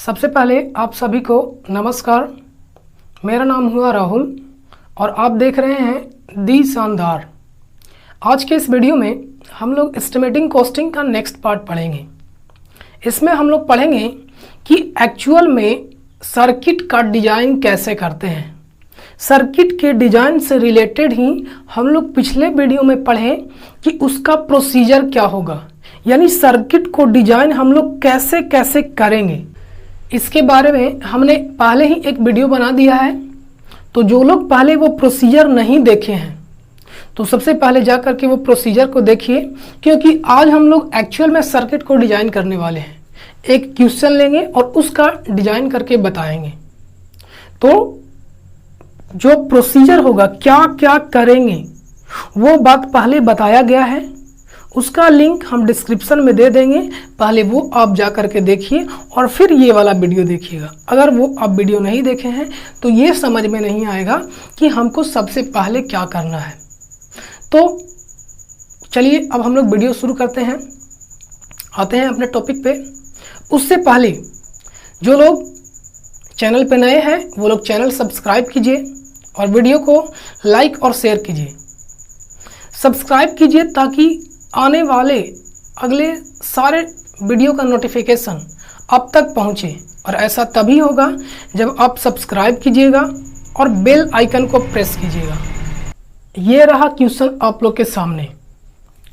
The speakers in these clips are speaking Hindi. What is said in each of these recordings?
सबसे पहले आप सभी को नमस्कार। मेरा नाम हुआ राहुल और आप देख रहे हैं दी शानदार। आज के इस वीडियो में हम लोग एस्टिमेटिंग कॉस्टिंग का नेक्स्ट पार्ट पढ़ेंगे। इसमें हम लोग पढ़ेंगे कि एक्चुअल में सर्किट का डिज़ाइन कैसे करते हैं। सर्किट के डिज़ाइन से रिलेटेड ही हम लोग पिछले वीडियो में पढ़े कि उसका प्रोसीजर क्या होगा, यानी सर्किट को डिज़ाइन हम लोग कैसे कैसे करेंगे। इसके बारे में हमने पहले ही एक वीडियो बना दिया है, तो जो लोग पहले वो प्रोसीजर नहीं देखे हैं तो सबसे पहले जा कर के वो प्रोसीजर को देखिए, क्योंकि आज हम लोग एक्चुअल में सर्किट को डिज़ाइन करने वाले हैं। एक क्वेश्चन लेंगे और उसका डिज़ाइन करके बताएंगे। तो जो प्रोसीजर होगा, क्या क्या करेंगे, वो बात पहले बताया गया है। उसका लिंक हम डिस्क्रिप्शन में दे देंगे, पहले वो आप जा कर के देखिए और फिर ये वाला वीडियो देखिएगा। अगर वो आप वीडियो नहीं देखे हैं तो ये समझ में नहीं आएगा कि हमको सबसे पहले क्या करना है। तो चलिए अब हम लोग वीडियो शुरू करते हैं, आते हैं अपने टॉपिक पे। उससे पहले जो लोग चैनल पे नए हैं वो लोग चैनल सब्सक्राइब कीजिए और वीडियो को लाइक और शेयर कीजिए। सब्सक्राइब कीजिए ताकि आने वाले अगले सारे वीडियो का नोटिफिकेशन आप तक पहुंचे, और ऐसा तभी होगा जब आप सब्सक्राइब कीजिएगा और बेल आइकन को प्रेस कीजिएगा। ये रहा क्वेश्चन आप लोग के सामने।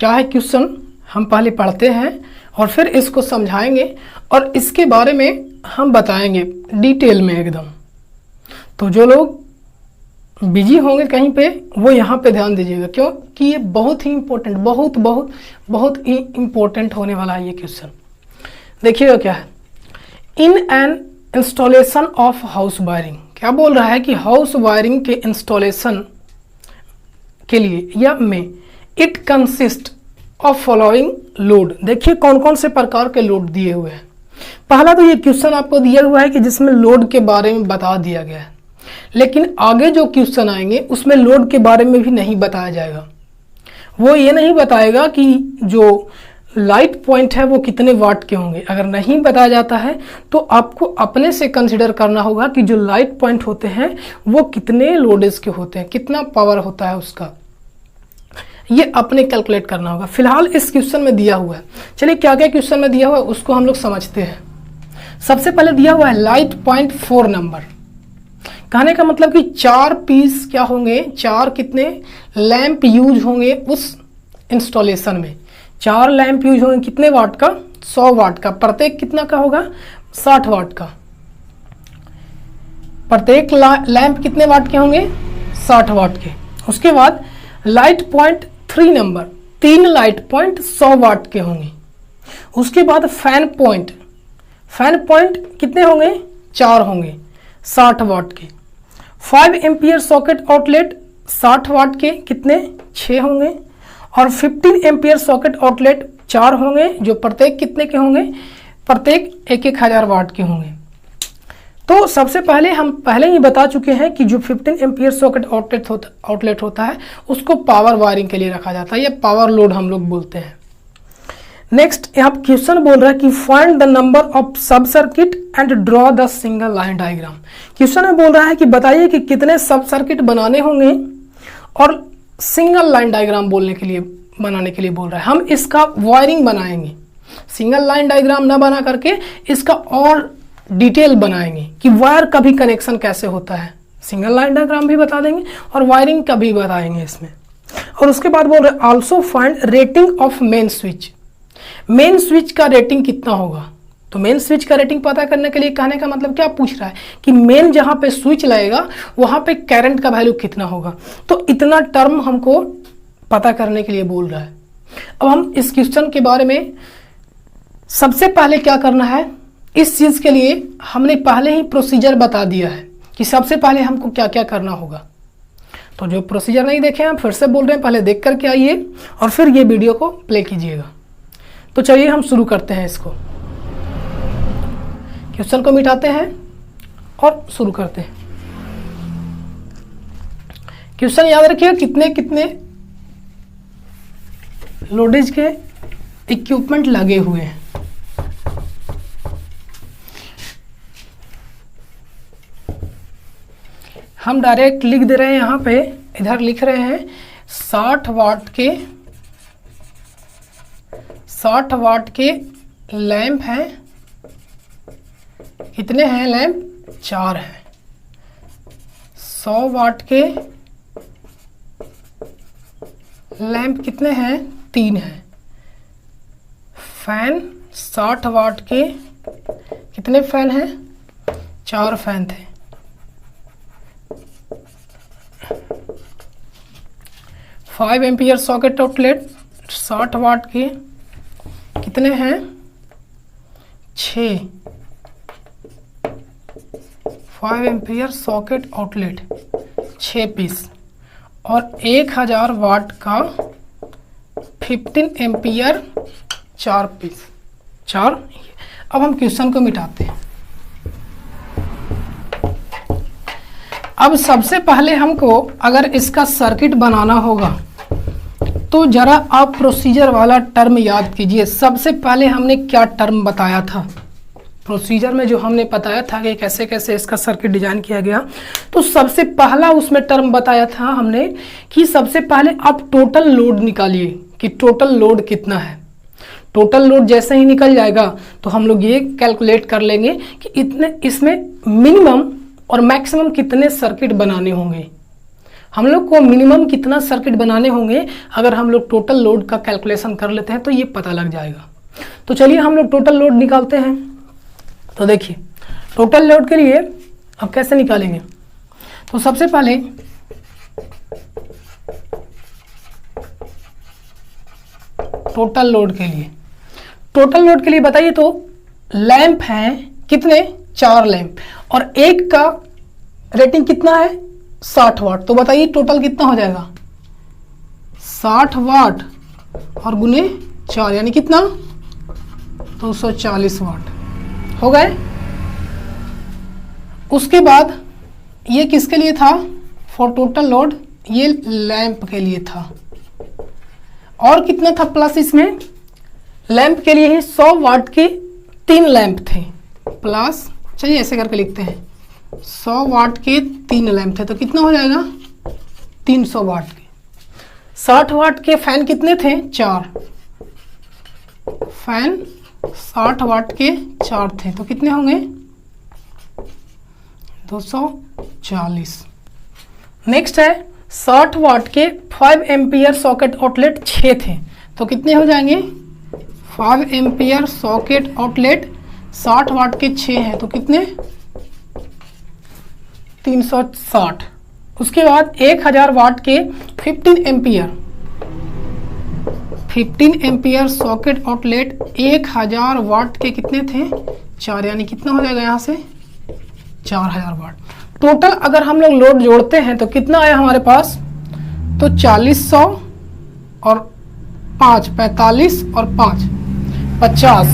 क्या है क्वेश्चन, हम पहले पढ़ते हैं और फिर इसको समझाएंगे और इसके बारे में हम बताएंगे डिटेल में एकदम। तो जो लोग बिजी होंगे कहीं पे वो यहाँ पे ध्यान दीजिएगा, क्योंकि ये बहुत ही इम्पोर्टेंट, बहुत ही इम्पोर्टेंट होने वाला है ये क्वेश्चन। देखिएगा क्या है, in an installation of house wiring. क्या बोल रहा है कि हाउस वायरिंग के इंस्टॉलेशन के लिए या में it consist of following load. देखिए कौन कौन से प्रकार के लोड दिए हुए हैं। पहला तो ये क्वेश्चन आपको दिया हुआ है कि जिसमें लोड के बारे में बता दिया गया है, लेकिन आगे जो क्वेश्चन आएंगे उसमें लोड के बारे में भी नहीं बताया जाएगा। वो ये नहीं बताएगा कि जो लाइट पॉइंट है वो कितने वाट के होंगे। अगर नहीं बताया जाता है तो आपको अपने से कंसिडर करना होगा कि जो लाइट पॉइंट होते हैं वो कितने लोडेज के होते हैं, कितना पावर होता है उसका, ये अपने कैलकुलेट करना होगा। फिलहाल इस क्वेश्चन में दिया हुआ है। चलिए क्या क्या क्वेश्चन में दिया हुआ है उसको हम लोग समझते हैं। सबसे पहले दिया हुआ है लाइट पॉइंट 4 नंबर। कहने का मतलब कि 4 पीस क्या होंगे, 4 कितने लैंप यूज होंगे उस इंस्टॉलेशन में। 4 लैंप यूज होंगे, कितने वाट का, 100 वाट का। प्रत्येक कितना का होगा, 60 वाट का। प्रत्येक लैंप कितने वाट के होंगे, 60 वाट के। उसके बाद light point 3 number, 3 light point 100 वाट के होंगे। उसके बाद फैन पॉइंट कितने होंगे, 4 होंगे 60 वाट के। 5 एम्पियर सॉकेट आउटलेट 60 वाट के कितने, 6 होंगे। और 15 एम्पियर सॉकेट आउटलेट 4 होंगे, जो प्रत्येक कितने के होंगे, प्रत्येक 1,000 वाट के होंगे। तो सबसे पहले हम पहले ही बता चुके हैं कि जो 15 एम्पियर सॉकेट आउटलेट होता है उसको पावर वायरिंग के लिए रखा जाता है, या पावर लोड हम लोग बोलते हैं। नेक्स्ट यहाँ क्वेश्चन बोल रहा है कि फाइंड द नंबर ऑफ सब circuit and draw the single line diagram. Question में बोल रहा है कि बताइए कि कितने सब सर्किट बनाने होंगे और सिंगल लाइन डायग्राम बनाने के लिए बोल रहा है। हम इसका वायरिंग बनाएंगे, सिंगल लाइन डायग्राम ना बना करके इसका और डिटेल बनाएंगे कि वायर का भी कनेक्शन कैसे होता है। सिंगल लाइन डायग्राम भी बता देंगे और वायरिंग का भी बताएंगे इसमें। और उसके बाद बोल रहे हैं also find rating of main switch. Main switch का रेटिंग कितना होगा। तो मेन स्विच का रेटिंग पता करने के लिए कहने का मतलब क्या पूछ रहा है कि मेन जहां पे स्विच लगेगा वहां पे करंट का वैल्यू कितना होगा। तो इतना टर्म हमको पता करने के लिए बोल रहा है। अब हम इस क्वेश्चन के बारे में सबसे पहले क्या करना है, इस चीज के लिए हमने पहले ही प्रोसीजर बता दिया है कि सबसे पहले हमको क्या क्या करना होगा। तो जो प्रोसीजर नहीं देखे हैं फिर से बोल रहे हैं, पहले देख करके आइए और फिर ये वीडियो को प्ले कीजिएगा। तो चलिए हम शुरू करते हैं इसको, क्वेश्चन को मिटाते हैं और शुरू करते हैं। क्वेश्चन याद रखिएगा कितने कितने लोडेज के इक्विपमेंट लगे हुए हैं। हम डायरेक्ट लिख दे रहे हैं यहाँ पे, इधर लिख रहे हैं 60 वाट के लैंप हैं। कितने हैं लैंप? 4 हैं। 100 वाट के लैंप कितने हैं? 3 हैं। फैन 60 वाट के कितने फैन हैं? 4 फैन थे। 5 एम्पियर सॉकेट आउटलेट 60 वाट के कितने हैं? 6। 5 एम्पियर सॉकेट आउटलेट 6 पीस। और 1000 वाट का 15 एम्पियर 4 पीस 4। अब हम क्वेश्चन को मिटाते हैं। अब सबसे पहले हमको अगर इसका सर्किट बनाना होगा तो जरा आप प्रोसीजर वाला टर्म याद कीजिए। सबसे पहले हमने क्या टर्म बताया था प्रोसीजर में, जो हमने बताया था कि कैसे कैसे इसका सर्किट डिजाइन किया गया। तो सबसे पहला उसमें टर्म बताया था हमने कि सबसे पहले आप टोटल लोड निकालिए कि टोटल लोड कितना है। टोटल लोड जैसे ही निकल जाएगा तो हम लोग ये कैलकुलेट कर लेंगे कि इतने इसमें मिनिमम और मैक्सिमम कितने सर्किट बनाने होंगे। हम लोग को मिनिमम कितना सर्किट बनाने होंगे अगर हम लोग टोटल लोड का कैलकुलेशन कर लेते हैं तो ये पता लग जाएगा। तो चलिए हम लोग टोटल लोड निकालते हैं। तो देखिए टोटल लोड के लिए अब कैसे निकालेंगे। तो सबसे पहले टोटल लोड के लिए बताइए। तो लैंप हैं कितने? 4 लैंप और एक का रेटिंग कितना है? 60 वाट। तो बताइए टोटल कितना हो जाएगा? 60 वाट और गुने 4 यानी कितना? 240 वाट हो गए। उसके बाद ये किसके लिए था? फॉर टोटल लोड, ये लैंप के लिए था। और कितना था प्लस इसमें? लैंप के लिए ही 100 वाट के 3 लैंप थे प्लस, चलिए ऐसे करके लिखते हैं, 100 वाट के 3 लैंप थे। तो कितना हो जाएगा? 300 वाट के। 60 वाट के फैन कितने थे? 4 फैन 60 वाट के 4 थे। तो कितने होंगे? 240। नेक्स्ट है 60 वाट के 5 एम्पियर सॉकेट आउटलेट 6 थे। तो कितने हो जाएंगे? 5 एम्पियर सॉकेट आउटलेट 60 वाट के 6 हैं। तो कितने? 360। उसके बाद 1000 वाट के 15 एम्पियर सॉकेट आउटलेट 1000 वाट के कितने थे? 4 यानी कितना हो जाएगा यहाँ से? 4000 वाट। टोटल अगर हम लोग लोड जोड़ते हैं तो कितना आया हमारे पास? तो 4000 और 5 45 और 5 50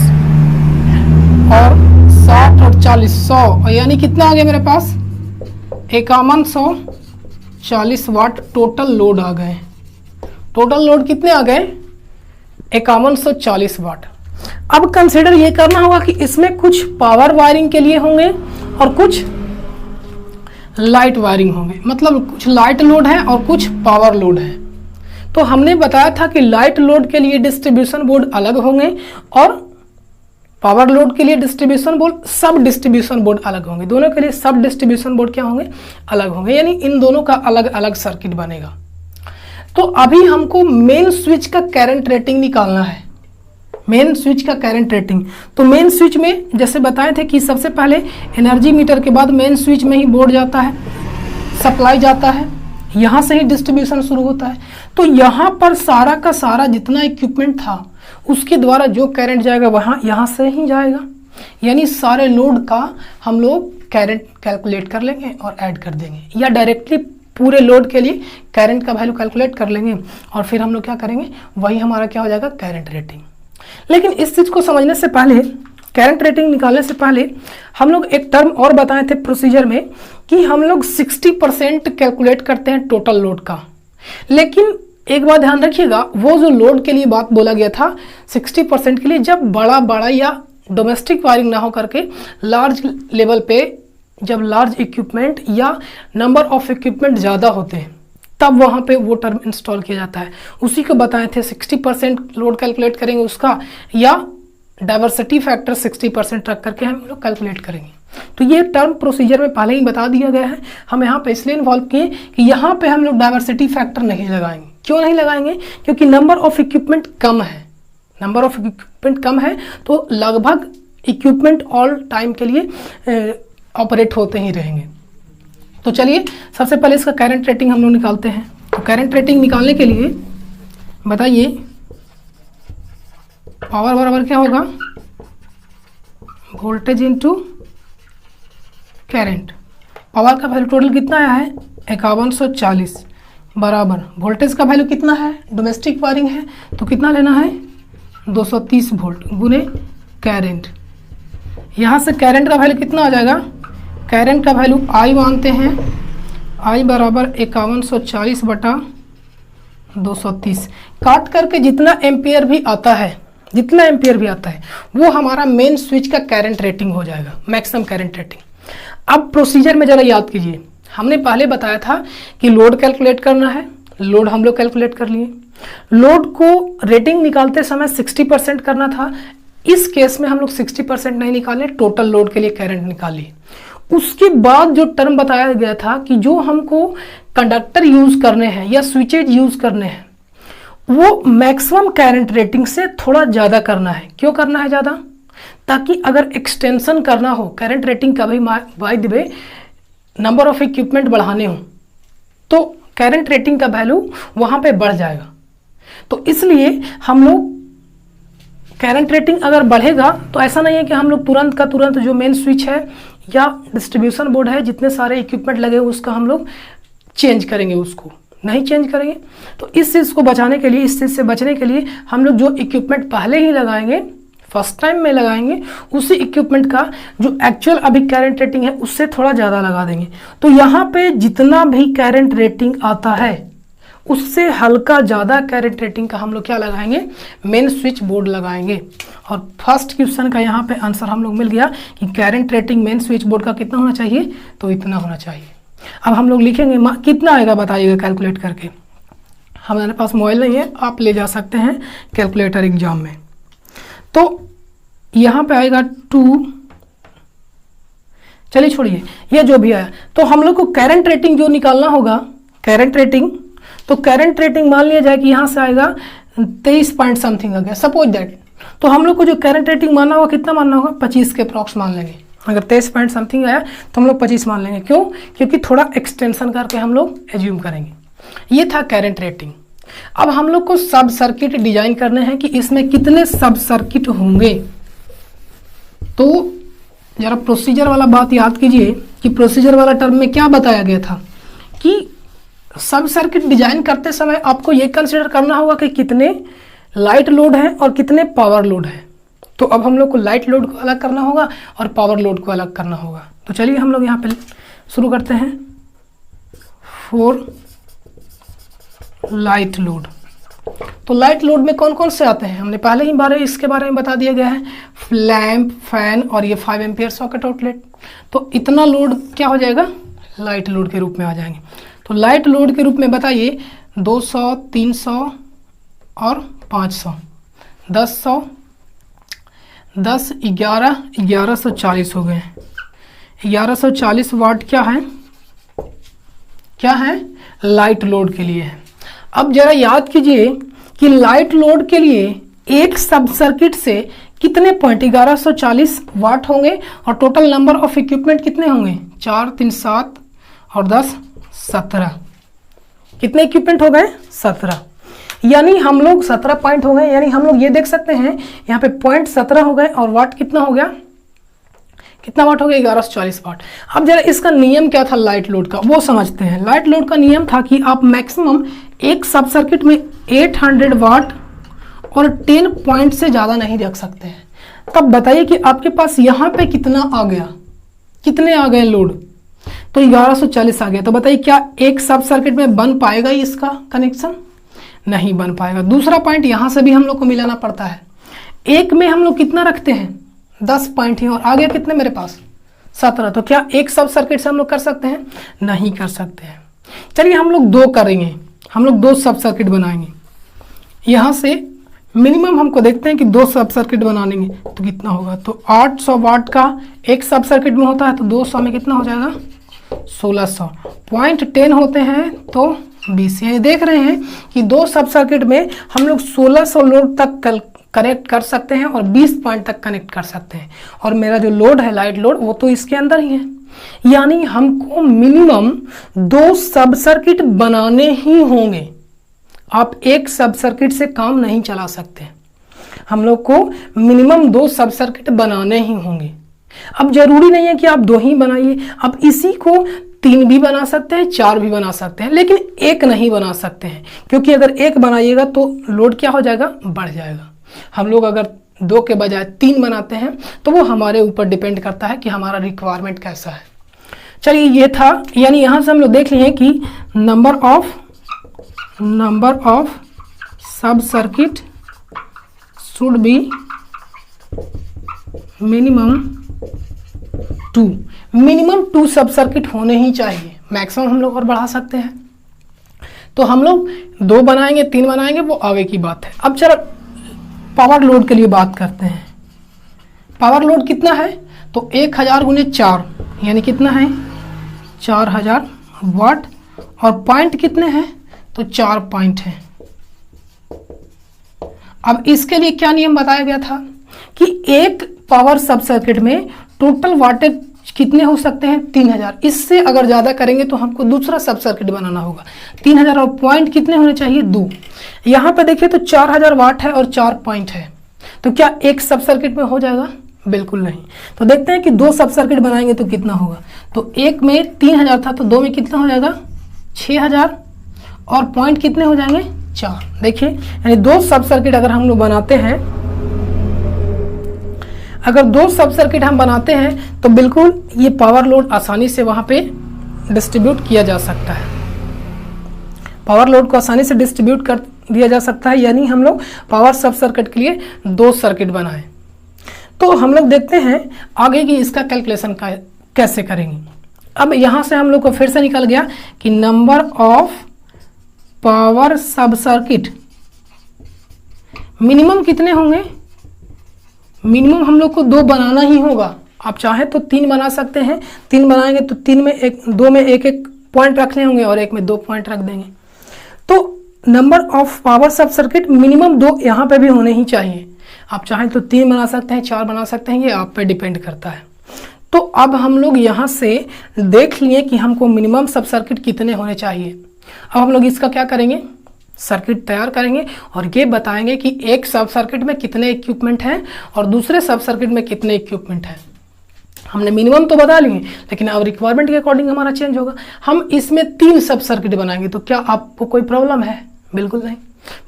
और 60 और 40 100 यानी कितना आ गया मेरे पास? 5140 वाट टोटल लोड आ गए। टोटल लोड कितने आ गए? 5140 वाट। अब कंसिडर ये करना होगा कि इसमें कुछ पावर वायरिंग के लिए होंगे और कुछ लाइट वायरिंग होंगे, मतलब कुछ लाइट लोड है और कुछ पावर लोड है। तो हमने बताया था कि लाइट लोड के लिए डिस्ट्रीब्यूशन बोर्ड अलग होंगे और पावर लोड के लिए डिस्ट्रीब्यूशन बोर्ड सब डिस्ट्रीब्यूशन बोर्ड अलग होंगे। दोनों के लिए सब डिस्ट्रीब्यूशन बोर्ड क्या होंगे? अलग होंगे, यानी इन दोनों का अलग अलग सर्किट बनेगा। तो अभी हमको मेन स्विच का करंट रेटिंग निकालना है। मेन स्विच का करंट रेटिंग, तो मेन स्विच में जैसे बताए थे कि सबसे पहले एनर्जी मीटर के बाद मेन स्विच में ही बोर्ड जाता है, सप्लाई जाता है, यहाँ से ही डिस्ट्रीब्यूशन शुरू होता है। तो यहाँ पर सारा का सारा जितना इक्विपमेंट था उसके द्वारा जो करंट जाएगा वहाँ यहाँ से ही जाएगा, यानी सारे लोड का हम लोग करंट कैलकुलेट कर लेंगे और ऐड कर देंगे, या डायरेक्टली पूरे लोड के लिए करंट का वैल्यू कैलकुलेट कर लेंगे और फिर हम लोग क्या करेंगे, वही हमारा क्या हो जाएगा? Current rating. लेकिन इस चीज़ को समझने से पहले, करंट रेटिंग निकालने से पहले हम लोग एक टर्म और बताए थे प्रोसीजर में कि हम लोग 60% कैलकुलेट करते हैं टोटल लोड का। लेकिन एक बात ध्यान रखिएगा, वो जो लोड के लिए बात बोला गया था 60% के लिए, जब बड़ा या डोमेस्टिक वायरिंग ना हो करके लार्ज लेवल पे जब लार्ज इक्विपमेंट या नंबर ऑफ इक्विपमेंट ज़्यादा होते हैं तब वहाँ पे वो टर्म इंस्टॉल किया जाता है। उसी को बताए थे 60% लोड कैलकुलेट करेंगे उसका, या डाइवर्सिटी फैक्टर 60% रख करके हम लोग कैलकुलेट करेंगे। तो ये टर्म प्रोसीजर में पहले ही बता दिया गया है। हम यहाँ पे इसलिए इन्वॉल्व किए कि यहाँ पे हम लोग डाइवर्सिटी फैक्टर नहीं लगाएंगे। क्यों नहीं लगाएंगे? क्योंकि नंबर ऑफ इक्विपमेंट कम है, नंबर ऑफ इक्विपमेंट कम है तो लगभग इक्विपमेंट ऑल टाइम के लिए ऑपरेट होते ही रहेंगे। तो चलिए सबसे पहले इसका करंट रेटिंग हम लोग निकालते हैं। तो करंट रेटिंग निकालने के लिए बताइए पावर बराबर क्या होगा? Voltage into current. पावर का वैल्यू टोटल कितना आया है? 5140 बराबर वोल्टेज का वैल्यू कितना है? डोमेस्टिक वायरिंग है तो कितना लेना है? 230 वोल्ट गुने करंट। यहाँ से करंट का वैल्यू कितना आ जाएगा? करंट का वैल्यू आई मानते हैं, आई बराबर 5140 बटा 230। काट करके जितना एम्पियर भी आता है, जितना एम्पियर भी आता है वो हमारा मेन स्विच का करंट रेटिंग हो जाएगा, मैक्सिमम करंट रेटिंग। अब प्रोसीजर में ज़रा याद कीजिए, हमने पहले बताया था कि लोड कैलकुलेट करना है। लोड हम लोग कैलकुलेट कर लिए। लोड को रेटिंग निकालते समय 60% करना था। इस केस में हम लोग 60% नहीं निकाले, टोटल लोड के लिए करंट निकालिए। उसके बाद जो टर्म बताया गया था कि जो हमको कंडक्टर यूज करने हैं या स्विचेज यूज करने हैं वो मैक्सिमम करंट रेटिंग से थोड़ा ज़्यादा करना है। क्यों करना है ज़्यादा? ताकि अगर एक्सटेंशन करना हो करंट रेटिंग का भी, by the way number of equipment बढ़ाने हो तो करंट रेटिंग का वैल्यू वहाँ पे बढ़ जाएगा। तो इसलिए हम लोग करंट रेटिंग अगर बढ़ेगा तो ऐसा नहीं है कि हम लोग तुरंत का तुरंत जो मेन स्विच है या डिस्ट्रीब्यूशन बोर्ड है जितने सारे इक्विपमेंट लगे उसका हम लोग चेंज करेंगे, उसको नहीं चेंज करेंगे। तो इस चीज़ को बचाने के लिए, इस चीज़ से बचने के लिए हम लोग जो इक्विपमेंट पहले ही लगाएंगे, फर्स्ट टाइम में लगाएंगे, उसी इक्विपमेंट का जो एक्चुअल अभी करंट रेटिंग है उससे थोड़ा ज़्यादा लगा देंगे। तो यहाँ पे जितना भी करंट रेटिंग आता है उससे हल्का ज़्यादा करंट रेटिंग का हम लोग क्या लगाएंगे? मेन स्विच बोर्ड लगाएंगे। और फर्स्ट क्वेश्चन का यहाँ पे आंसर हम लोग मिल गया कि current rating main switch board का कितना होना चाहिए? तो इतना होना चाहिए। अब हम लोग लिखेंगे कितना आएगा बताइएगा कैलकुलेट करके। हमारे पास मोबाइल नहीं है, आप ले जा सकते हैं कैलकुलेटर एग्जाम में। तो यहाँ पे आएगा 2, चलिए छोड़िए ये जो भी आया। तो हम लोग को करंट रेटिंग जो निकालना होगा, करंट रेटिंग, तो करंट रेटिंग मान लिया जाए कि यहाँ से आएगा 23 पॉइंट समथिंग आ गया, सपोज दैट। तो हम लोग को जो करंट रेटिंग मानना होगा कितना मानना होगा? 25 के अप्रॉक्स मान लेंगे। अगर 23 पॉइंट समथिंग आया तो हम लोग 25 मान लेंगे। क्यों? क्योंकि थोड़ा एक्सटेंशन करके हम लोग एज्यूम करेंगे। ये था करंट रेटिंग। अब हम लोग को सब सर्किट डिजाइन करने हैं कि इसमें कितने सब सर्किट होंगे। तो जरा प्रोसीजर वाला बात याद कीजिए कि प्रोसीजर वाला टर्म में क्या बताया गया था कि सब सर्किट डिजाइन करते समय आपको ये कंसिडर करना होगा कि कितने लाइट लोड है और कितने पावर लोड है। तो अब हम लोग को लाइट लोड को अलग करना होगा और पावर लोड को अलग करना होगा। तो चलिए हम लोग यहाँ पे शुरू करते हैं। 4 लाइट लोड। तो लाइट लोड में कौन कौन से आते हैं हमने पहले ही इसके बारे में बता दिया गया है, लैंप, फैन और ये 5 एम्पियर सॉकेट आउटलेट। तो इतना लोड क्या हो जाएगा? लाइट लोड के रूप में आ जाएंगे। तो लाइट लोड के रूप में बताइए 200, 300 और 500, 1000, 10, 11, 1140 हो गए। 1140 वाट क्या है? क्या है? लाइट लोड के लिए है। अब जरा याद कीजिए कि लाइट लोड के लिए एक सब सर्किट से कितने पॉइंट 1140 वाट होंगे और टोटल नंबर ऑफ इक्विपमेंट कितने होंगे? 4, 3, 7 और 10, 17। कितने इक्विपमेंट हो गए? 17। यानी हम लोग 17 पॉइंट हो गए। यानी हम लोग ये देख सकते हैं यहाँ पे पॉइंट 17 हो गए और वाट कितना हो गया? कितना वाट हो गया? 1140 वाट। अब जरा इसका नियम क्या था लाइट लोड का वो समझते हैं। लाइट लोड का नियम था कि आप मैक्सिमम एक सब सर्किट में 800 वाट और 10 पॉइंट से ज़्यादा नहीं रख सकते हैं। तब बताइए कि आपके पास यहाँ पे कितना आ गया? कितने आ गए लोड? तो 1140 आ गया। तो बताइए क्या एक सब सर्किट में बन पाएगा इसका कनेक्शन? नहीं बन पाएगा। दूसरा पॉइंट यहाँ से भी हम लोग को मिलाना पड़ता है। एक में हम लोग कितना रखते हैं? 10 पॉइंट ही, और आ गया कितने मेरे पास? 17। तो क्या एक सब सर्किट से हम लोग कर सकते हैं? नहीं कर सकते हैं। चलिए हम लोग 2 करेंगे, हम लोग 2 सब सर्किट बनाएंगे। यहाँ से मिनिमम हमको देखते हैं कि 2 सब सर्किट बनाएंगे तो कितना होगा। तो 800 वाट का एक सब सर्किट में होता है, तो 200 में कितना हो जाएगा? 1600। 0.10 होते हैं तो 20। ये देख रहे हैं कि 2 सब सर्किट में हम लोग 1600 लोड तक कनेक्ट कर सकते हैं और 20 पॉइंट तक कनेक्ट कर सकते हैं। और मेरा जो लोड है लाइट लोड वो तो इसके अंदर ही है, यानी हमको मिनिमम 2 सब सर्किट बनाने ही होंगे। आप एक सब सर्किट से काम नहीं चला सकते, हम लोग को मिनिमम 2 सब सर्किट बनाने ही होंगे। अब जरूरी नहीं है कि आप 2 ही बनाइए, आप इसी को 3 भी बना सकते हैं, 4 भी बना सकते हैं, लेकिन एक नहीं बना सकते हैं, क्योंकि अगर एक बनाइएगा तो लोड क्या हो जाएगा? बढ़ जाएगा। हम लोग अगर 2 के बजाय 3 बनाते हैं तो वो हमारे ऊपर डिपेंड करता है कि हमारा रिक्वायरमेंट कैसा है। चलिए ये था, यानी यहाँ से हम लोग देख लिए कि नंबर ऑफ सब सर्किट शुड बी मिनिमम 2 सब सर्किट होने ही चाहिए। मैक्सिमम हम लोग और बढ़ा सकते हैं, तो हम लोग 2 बनाएंगे 3 बनाएंगे वो आगे की बात है। अब चलो पावर लोड के लिए बात करते हैं। पावर लोड कितना है? तो 1000 गुने 4 यानी कितना है? 4000 वाट। और पॉइंट कितने हैं? तो 4 पॉइंट हैं। अब इसके लिए क्या नियम बताया गया था कि एक पावर सब सर्किट में टोटल वाटेज कितने हो सकते हैं? 3000। इससे अगर ज़्यादा करेंगे तो हमको दूसरा सब सर्किट बनाना होगा। 3000 और पॉइंट कितने होने चाहिए? 2। यहाँ पे देखिए तो 4000 वाट है और 4 पॉइंट है, तो क्या एक सब सर्किट में हो जाएगा? बिल्कुल नहीं। तो देखते हैं कि 2 सब सर्किट बनाएंगे तो कितना होगा। तो एक में 3000 था तो 2 में कितना हो जाएगा? 6000। और पॉइंट कितने हो जाएंगे? 4। देखिए यानी 2 सब सर्किट अगर हम लोग बनाते हैं, अगर 2 सब सर्किट हम बनाते हैं तो बिल्कुल ये पावर लोड आसानी से वहाँ पे डिस्ट्रीब्यूट किया जा सकता है। पावर लोड को आसानी से डिस्ट्रीब्यूट कर दिया जा सकता है, यानी हम लोग पावर सब सर्किट के लिए 2 सर्किट बनाएं। तो हम लोग देखते हैं आगे की इसका कैलकुलेशन कैसे करेंगे। अब यहाँ से हम लोग को फिर से निकल गया कि नंबर ऑफ पावर सब सर्किट मिनिमम कितने होंगे? मिनिमम हम लोग को 2 बनाना ही होगा। आप चाहे तो 3 बना सकते हैं, 3 बनाएंगे तो 2 में एक पॉइंट रखने होंगे और एक में 2 पॉइंट रख देंगे। तो नंबर ऑफ पावर सब सर्किट मिनिमम 2 यहाँ पे भी होने ही चाहिए। आप चाहें तो 3 बना सकते हैं, 4 बना सकते हैं, ये आप पे डिपेंड करता है। तो अब हम लोग यहाँ से देख लिए कि हमको मिनिमम सब सर्किट कितने होने चाहिए। अब हम लोग इसका क्या करेंगे? सर्किट तैयार करेंगे और ये बताएंगे कि एक सब सर्किट में कितने इक्विपमेंट हैं और दूसरे सब सर्किट में कितने इक्विपमेंट हैं। हमने मिनिमम तो बता लिए, लेकिन अब रिक्वायरमेंट के अकॉर्डिंग हमारा चेंज होगा। हम इसमें 3 सब सर्किट बनाएंगे, तो क्या आपको कोई प्रॉब्लम है? बिल्कुल नहीं।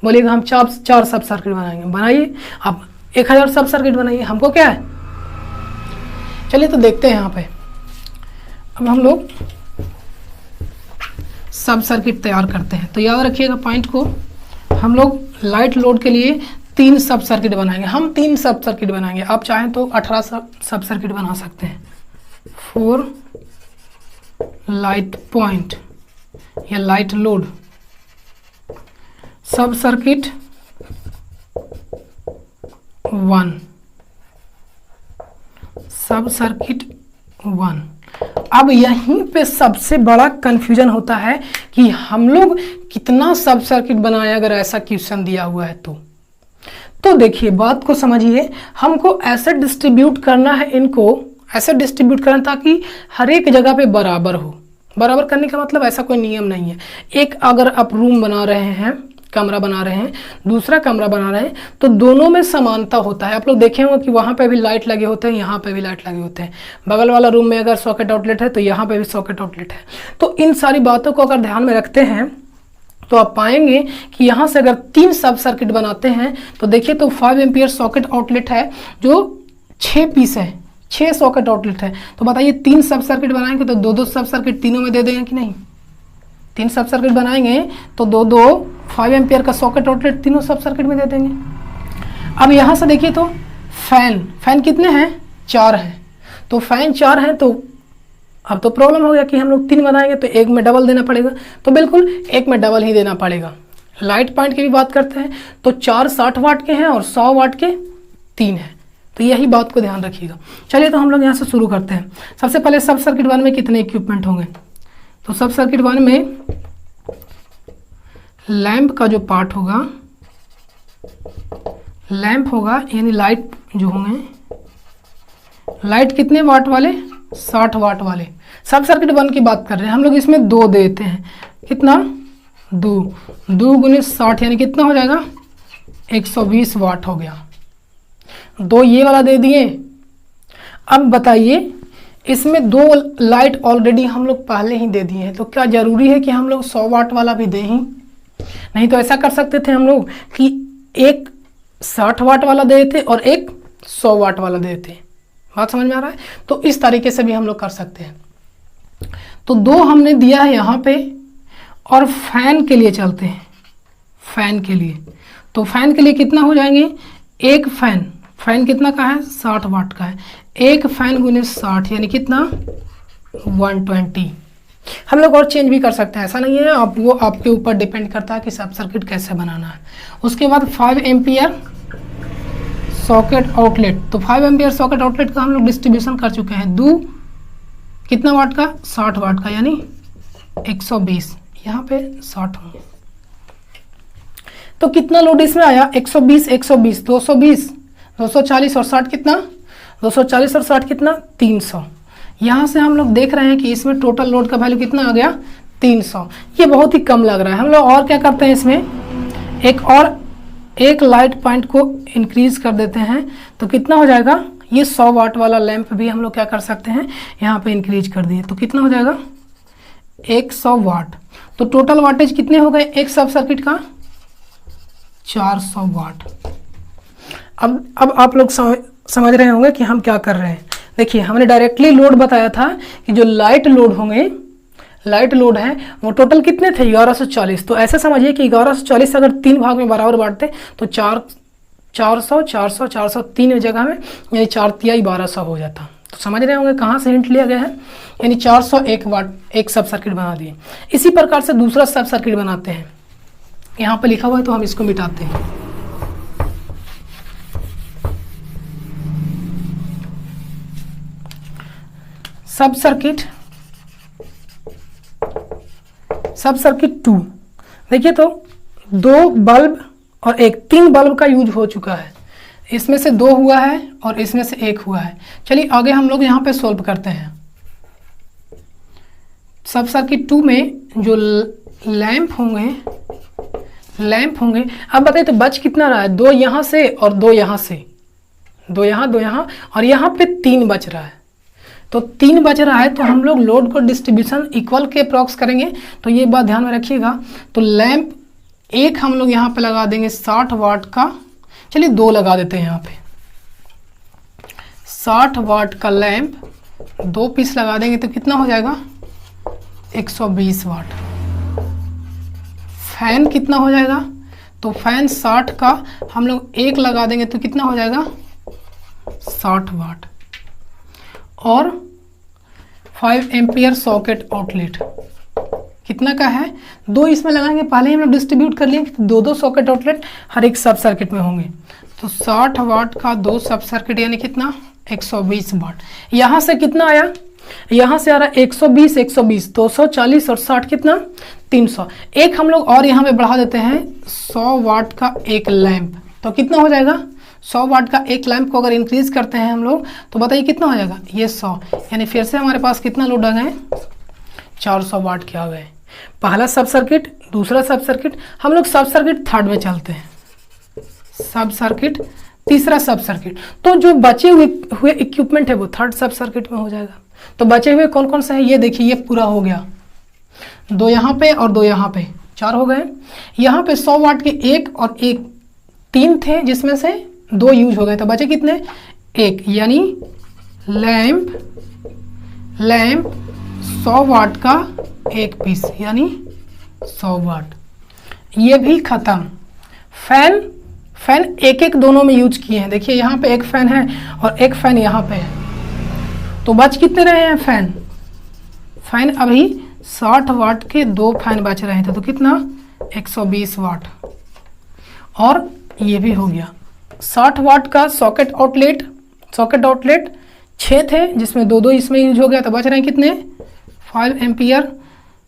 बोलिएगा हम 4 सब सर्किट बनाएंगे, बनाइए। आप 1000 सब सर्किट बनाइए, हमको क्या है। चलिए तो देखते हैं यहाँ पे। अब हम लोग सब सर्किट तैयार करते हैं। तो याद रखिएगा पॉइंट को, हम लोग लाइट लोड के लिए 3 सब सर्किट बनाएंगे। हम 3 सब सर्किट बनाएंगे, आप चाहें तो 18 सब सर्किट बना सकते हैं। 4 लाइट पॉइंट या लाइट लोड सब सर्किट 1, सब सर्किट 1। अब यहीं पे सबसे बड़ा कंफ्यूजन होता है कि हम लोग कितना सब सर्किट बनाए अगर ऐसा क्वेश्चन दिया हुआ है तो देखिए बात को समझिए। हमको ऐसे डिस्ट्रीब्यूट करना है, इनको ऐसे डिस्ट्रीब्यूट करना ताकि हर एक जगह पे बराबर हो। बराबर करने का मतलब ऐसा कोई नियम नहीं है। एक अगर आप रूम बना रहे हैं, कमरा बना रहे हैं, दूसरा कमरा बना रहे हैं, तो दोनों में समानता होता है। आप लोग देखे होंगे कि वहाँ पे भी लाइट लगे होते हैं, यहाँ पे भी लाइट लगे होते हैं। बगल वाला रूम में अगर सॉकेट आउटलेट है तो यहाँ पे भी सॉकेट आउटलेट है। तो इन सारी बातों को अगर ध्यान में रखते हैं तो आप पाएंगे कि यहाँ से अगर 3 सब सर्किट बनाते हैं तो देखिए तो 5 एम्पियर सॉकेट आउटलेट है जो 6 पीस है, 6 सॉकेट आउटलेट है। तो बताइए 3 सब सर्किट बनाएंगे तो 2-2 सब सर्किट तीनों में दे देंगे कि नहीं? 3 सब सर्किट बनाएंगे तो 2-2 5 एम्पियर का सॉकेट आउटलेट तीनों सब सर्किट में दे देंगे। अब यहाँ से देखिए तो फैन कितने हैं? 4 हैं। तो फैन 4 हैं, तो अब तो प्रॉब्लम हो गया कि हम लोग 3 बनाएंगे तो एक में डबल देना पड़ेगा, तो बिल्कुल एक में डबल ही देना पड़ेगा। लाइट पॉइंट की भी बात करते हैं तो 4 60 वाट के हैं और 100 वाट के 3 हैं, तो यही बात को ध्यान रखिएगा। चलिए तो हम लोग यहाँ से शुरू करते हैं। सबसे पहले सब सर्किट 1 में कितने इक्विपमेंट होंगे, तो सब सर्किट 1 में लैंप का जो पार्ट होगा, लैंप होगा यानी लाइट जो होंगे, लाइट कितने वाट वाले, 60 वाट वाले। सब सर्किट 1 की बात कर रहे हैं हम लोग, इसमें 2 देते हैं, कितना 2 गुने 60 यानी कितना हो जाएगा 120 वाट हो गया। 2 ये वाला दे दिए। अब बताइए इसमें 2 लाइट ऑलरेडी हम लोग पहले ही दे दिए हैं, तो क्या जरूरी है कि हम लोग 100 वाट वाला भी दें ही? नहीं तो ऐसा कर सकते थे हम लोग कि एक 60 वाट वाला दे देते और एक 100 वाट वाला दे देते। बात समझ में आ रहा है? तो इस तरीके से भी हम लोग कर सकते हैं। तो 2 हमने दिया है यहाँ पे, और फैन के लिए चलते हैं। फैन के लिए, तो फैन के लिए कितना हो जाएंगे, एक फैन कितना का है, 60 वाट का है, एक फैन गुने 60 यानी कितना 120। हम लोग और चेंज भी कर सकते हैं, ऐसा नहीं है, वो आपके ऊपर डिपेंड करता है कि सब सर्किट कैसे बनाना है। उसके बाद 5 एम्पियर सॉकेट आउटलेट, तो 5 एम्पियर सॉकेट आउटलेट का हम लोग डिस्ट्रीब्यूशन कर चुके हैं। 2 कितना वाट का, 60 वाट का यानी 120, यहाँ पे 60 होंगे। तो कितना लोड इसमें आया, 120 120 220 240 और 60 कितना, 240 और 60 कितना 300। यहाँ से हम लोग देख रहे हैं कि इसमें टोटल लोड का वैल्यू कितना आ गया 300। ये बहुत ही कम लग रहा है। हम लोग और क्या करते हैं, इसमें एक लाइट पॉइंट को इंक्रीज कर देते हैं, तो कितना हो जाएगा, ये 100 वाट वाला लैंप भी हम लोग क्या कर सकते हैं, यहाँ पे इंक्रीज कर दिए, तो कितना हो जाएगा 100 वाट। तो टोटल वाटेज कितने हो गए एक सब सर्किट का, 400 वाट। अब आप लोग समझ रहे होंगे कि हम क्या कर रहे हैं। देखिए हमने डायरेक्टली लोड बताया था कि जो लाइट लोड होंगे, लाइट लोड है वो टोटल कितने थे 1140। तो ऐसे समझिए कि 1140 अगर 3 भाग में बराबर बांटते तो 400 400 400 3 जगह में यानी 4 तिहाई 1200 हो जाता। तो समझ रहे होंगे कहाँ से हिंट लिया गया है, यानी 401 वाट एक सब सर्किट बना दिए। इसी प्रकार से दूसरा सब सर्किट बनाते हैं, यहाँ पे लिखा हुआ है तो हम इसको मिटाते हैं। सब सर्किट 2, देखिए तो 2 बल्ब और 3 बल्ब का यूज हो चुका है, इसमें से 2 हुआ है और इसमें से 1 हुआ है। चलिए आगे हम लोग यहाँ पे सॉल्व करते हैं। सब सर्किट 2 में जो लैंप होंगे, अब बताइए तो बच कितना रहा है, 2 यहाँ से और 2 यहाँ से, 2 यहाँ और यहाँ पे 3 बच रहा है। तो 3 बच रहा है, तो हम लोग लोड को डिस्ट्रीब्यूशन इक्वल के अप्रॉक्स करेंगे, तो ये बात ध्यान में रखिएगा। तो लैंप एक हम लोग यहाँ पे लगा देंगे 60 वाट का, चलिए 2 लगा देते हैं यहाँ पे, 60 वाट का लैंप 2 पीस लगा देंगे तो कितना हो जाएगा 120 वाट। फैन कितना हो जाएगा, तो फैन 60 का हम लोग 1 लगा देंगे तो कितना हो जाएगा 60 वाट। और 5 एम्पियर सॉकेट आउटलेट कितना का है, 2 इसमें लगाएंगे, पहले ही हम लोग डिस्ट्रीब्यूट कर लिए, 2 सॉकेट आउटलेट हर एक सब सर्किट में होंगे। तो 60 वाट का 2 सब सर्किट यानी कितना 120 वाट। यहाँ से कितना आया, यहाँ से आ रहा 120 120 240 और 60 कितना 300। एक हम लोग और यहाँ पे बढ़ा देते हैं 100 वाट का एक लैंप, तो कितना हो जाएगा 100 वाट का एक लैंप को अगर इंक्रीज करते हैं हम लोग तो बताइए कितना हो जाएगा, ये 100, यानी फिर से हमारे पास कितना लोड आ गए 400 वाट के आ गए। पहला सब सर्किट, दूसरा सब सर्किट, हम लोग सब सर्किट थर्ड में चलते हैं, सब सर्किट तीसरा सब सर्किट। तो जो बचे हुए इक्विपमेंट है वो थर्ड सब सर्किट में हो जाएगा। तो बचे हुए कौन कौन से हैं ये देखिए, ये पूरा हो गया, 2 यहाँ पे और 2 यहाँ पे, 4 हो गए। यहाँ पे 100 वाट के 1 और 1 3 थे जिसमें से 2 यूज हो गए, तो बचे कितने 1, यानी लैंप 100 वाट का 1 पीस यानी 100 वाट, ये भी खत्म। फैन एक दोनों में यूज किए हैं, देखिए यहाँ पे एक फैन है और एक फैन यहाँ पे है, तो बच कितने रहे हैं फैन? फैन अभी 60 वाट के 2 फैन बच रहे थे, तो कितना 120 वाट। और ये भी हो गया 60 वाट का सॉकेट आउटलेट 6 थे जिसमें 2 इसमें यूज हो गया, तो बच रहे हैं कितने 5 एम्पियर।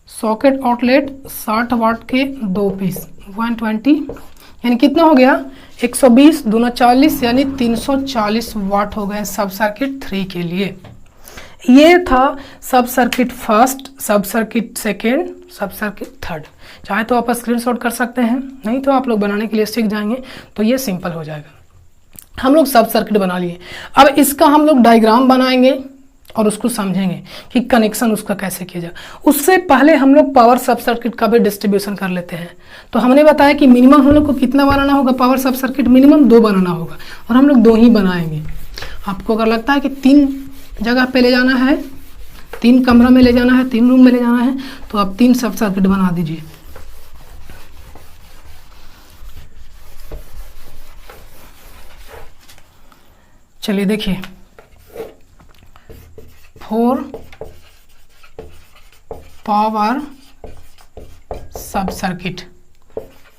सॉकेट आउटलेट 60 वाट के 2 पीस 120, यानी कितना हो गया 120 दूना 40, यानी 340 वाट हो गए सब सर्किट 3 के लिए। ये था सब सर्किट फर्स्ट, सब सर्किट सेकेंड, सब सर्किट थर्ड। चाहे तो आप स्क्रीनशॉट कर सकते हैं, नहीं तो आप लोग बनाने के लिए सीख जाएंगे तो ये सिंपल हो जाएगा। हम लोग सब सर्किट बना लिए, अब इसका हम लोग डायग्राम बनाएंगे और उसको समझेंगे कि कनेक्शन उसका कैसे किया जाए। उससे पहले हम लोग पावर सब सर्किट का भी डिस्ट्रीब्यूशन कर लेते हैं। तो हमने बताया कि मिनिमम हम लोग को कितना बनाना होगा, पावर सब सर्किट मिनिमम 2 बनाना होगा, और हम लोग 2 ही बनाएंगे। आपको अगर लगता है कि 3 जगह पे ले जाना है, 3 कमरा में ले जाना है, 3 रूम में ले जाना है, तो आप 3 सब सर्किट बना दीजिए। चलिए देखिए 4 पावर सब सर्किट,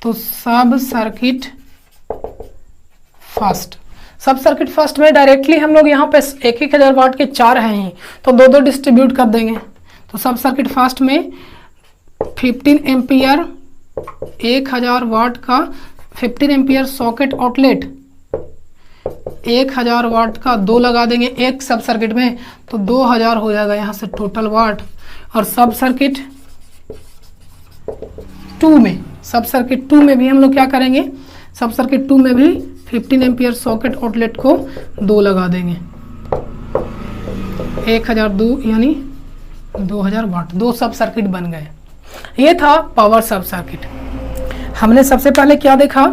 तो सब सर्किट फर्स्ट, सब सर्किट फर्स्ट में डायरेक्टली हम लोग यहाँ पे 1000 वाट के 4 हैं ही, तो 2 डिस्ट्रीब्यूट कर देंगे। तो सब सर्किट फर्स्ट में 15 एम्पियर 1000 वाट का 15 एम्पियर सॉकेट आउटलेट 1000 वाट का 2 लगा देंगे एक सब सर्किट में, तो 2000 हो जाएगा यहाँ से टोटल वाट। और सब सर्किट 2 में, सब सर्किट 2 में भी हम लोग क्या करेंगे, सब सर्किट 2 में भी 15 एम्पियर सॉकेट आउटलेट को 2 लगा देंगे, 1002 यानी 2000 वाट, 2 सब सर्किट बन गए। ये था पावर सब सर्किट। हमने सबसे पहले क्या देखा,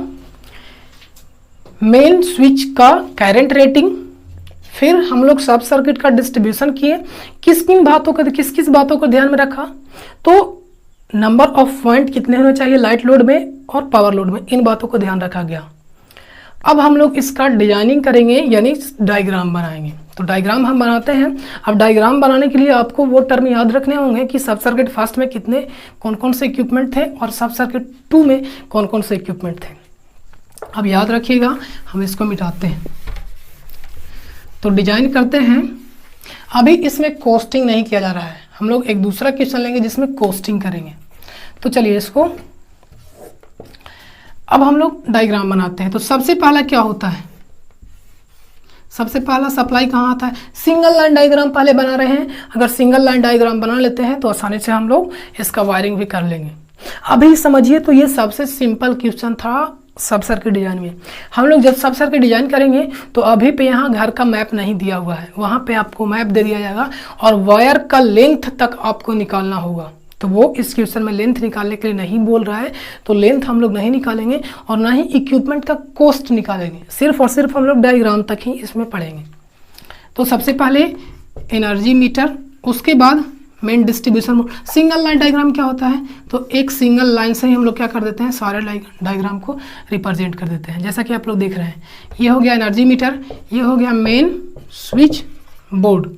मेन स्विच का करंट रेटिंग, फिर हम लोग सब सर्किट का डिस्ट्रीब्यूशन किए, किस किस बातों को ध्यान में रखा, तो नंबर ऑफ पॉइंट कितने होने चाहिए लाइट लोड में और पावर लोड में, इन बातों को ध्यान रखा गया। अब हम लोग इसका डिजाइनिंग करेंगे, यानी डायग्राम बनाएंगे। तो डायग्राम हम बनाते हैं। अब डायग्राम बनाने के लिए आपको वो टर्म याद रखने होंगे कि सब सर्किट फर्स्ट में कितने कौन कौन से इक्विपमेंट थे और सब सर्किट 2 में कौन कौन से इक्विपमेंट थे। अब याद रखिएगा, हम इसको मिटाते हैं तो डिजाइन करते हैं। अभी इसमें कोस्टिंग नहीं किया जा रहा है, हम लोग एक दूसरा क्वेश्चन लेंगे जिसमें कोस्टिंग करेंगे। तो चलिए इसको अब हम लोग डायग्राम बनाते हैं। तो सबसे पहला क्या होता है, सबसे पहला सप्लाई कहाँ आता है, सिंगल लाइन डायग्राम पहले बना रहे हैं। अगर सिंगल लाइन डायग्राम बना लेते हैं तो आसानी से हम लोग इसका वायरिंग भी कर लेंगे। अभी समझिए, तो ये सबसे सिंपल क्वेश्चन था सब सर्किट डिजाइन में। हम लोग जब सब सर्किट डिजाइन करेंगे तो अभी पे यहाँ घर का मैप नहीं दिया हुआ है, वहाँ पे आपको मैप दे दिया जाएगा और वायर का लेंथ तक आपको निकालना होगा। तो वो इस क्वेश्चन में लेंथ निकालने के लिए नहीं बोल रहा है, तो लेंथ हम लोग नहीं निकालेंगे और ना ही इक्विपमेंट का कॉस्ट निकालेंगे, सिर्फ और सिर्फ हम लोग डायग्राम तक ही इसमें पढ़ेंगे। तो सबसे पहले एनर्जी मीटर, उसके बाद main distribution board. Single line diagram क्या होता है, तो एक सिंगल लाइन से ही हम लोग क्या कर देते हैं, सारे डायग्राम को रिप्रेजेंट कर देते हैं। जैसा कि आप लोग देख रहे हैं, ये हो गया एनर्जी मीटर, ये हो गया मेन स्विच बोर्ड,